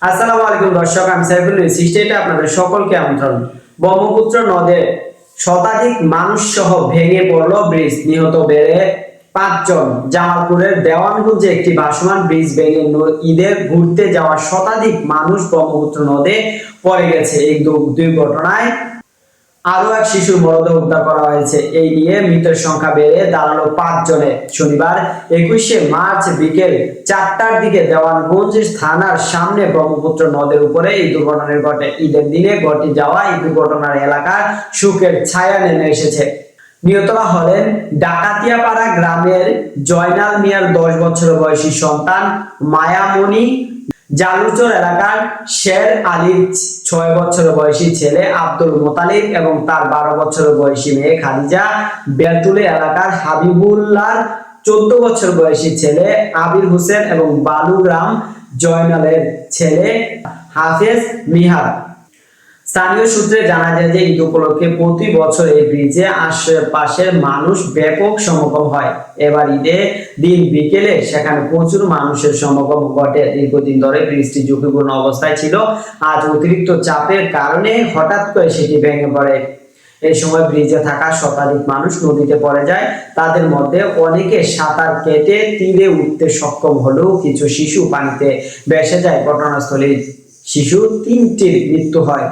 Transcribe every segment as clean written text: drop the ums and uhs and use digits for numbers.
আসসালামু আলাইকুম দর্শক, আমি সাইফুল স্টেটে আপনাদের সকলকে আমন্ত্রণ। ব্রহ্মপুত্র নদে শতাধিক মানুষ সহ ভেঙে পড়ল ব্রিজ, নিহত বেড়ে 5 জন। জামালপুরের দেওয়ানগঞ্জে একটি ভাসমান ব্রিজ ভেঙে ঈদে ঘুরতে যাওয়া শতাধিক মানুষ ব্রহ্মপুত্র নদে পড়ে গেছে। এই দুর্ঘটনায় আরো এক শিশুর মরদেহ উদ্ধার করা হয়েছে। এই নিয়ে মৃতের সংখ্যা বেড়ে দাঁড়ালো 5 জনে। শনিবার 21শে মার্চ বিকেল 4টার দিকে দেওয়ানগঞ্জ থানার সামনে ব্রহ্মপুত্র নদের উপরে এই দুর্ঘটনা ঘটে। ঈদের দিনে ঘটে যাওয়া এই দুর্ঘটনার এলাকার শোকের ছায়া নেমে এসেছে। নিহতরা হলেন ডাকাতিয়াপাড়া গ্রামের জয়নাল মিয়ার 10 বছর বয়সী সন্তান মায়ামণি, জালুচর এলাকার শের আলীর 6 বছর বয়সী ছেলে আব্দুল মোতালিব এবং তার 12 বছর বয়সী মেয়ে খাদিজা, বেলতুলে এলাকার হাবিবুল্লাহর 14 বছর বয়সী ছেলে আবির হোসেন এবং বালুগ্রাম জয়নালের ছেলে হাফেজ মিহার। স্থানীয় সূত্রে জানা যায় যে ঈদ উপলক্ষে প্রতি বছর এই ব্রিজে আশেপাশের মানুষ ব্যাপক সমাগম হয়। এবার ঈদের দিন বিকেলে সেখানে প্রচুর মানুষের সমাগম ঘটে। দীর্ঘদিন ধরে ব্রিজটি ঝুঁকিপূর্ণ অবস্থায় ছিল। আজ অতিরিক্ত চাপের কারণে হঠাৎ করে সেটি ভেঙে পড়ে। এই সময় ব্রিজে থাকা শতাধিক মানুষ নদীতে পড়ে যায়। তাদের মধ্যে অনেকে সাঁতার কেটে তীরে উঠতে সক্ষম হলেও কিছু শিশু পানিতে ভেসে যায়। ঘটনাস্থলে শিশু 3টির মৃত্যু হয়।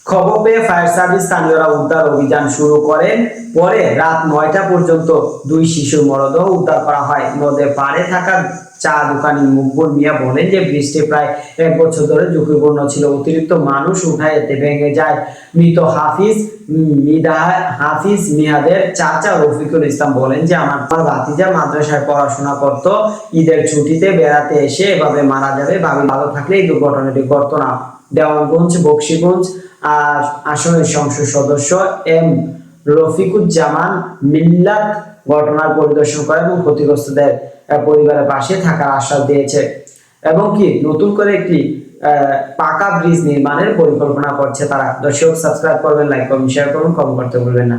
খবর পেয়ে ফায়ার সার্ভিস স্থানীয়রা উদ্ধার অভিযান শুরু করেন। পরে রাত 9টা পর্যন্ত 2 শিশুর মরদেহ উদ্ধার করা হয়। নদের পাড়ে থাকা চা দোকানি মুকবুল মিয়া বলেন যে বৃষ্টি প্রায় 1 বছর ধরে ঝুঁকিপূর্ণ ছিল। অতিরিক্ত মানুষ উঠায় এতে ভেঙে যায়। মৃত হাফিজ মিয়াদের চাচা রফিকুল ইসলাম বলেন যে আমার ভাতিজা মাদ্রাসায় পড়াশোনা করত, ঈদের ছুটিতে বেড়াতে এসে এভাবে মারা যাবে ভাবি ভালো থাকলে এই দুর্ঘটনাটি ঘটতো না। দেওয়ানগঞ্জ বকশীগঞ্জ আসনের সংসদ সদস্য এম রফিকুজ্জামান মিল্লাত ঘটনার পরিদর্শন করে এবং ক্ষতিগ্রস্তদের পরিবারের পাশে থাকার আশ্বাস দিয়েছে এবং কি নতুন করে একটি পাকা ব্রিজ নির্মাণের পরিকল্পনা করছে তারা। দর্শক, সাবস্ক্রাইব করবেন, লাইক করবেন, শেয়ার করুন, কমেন্ট করতে ভুলবেন না।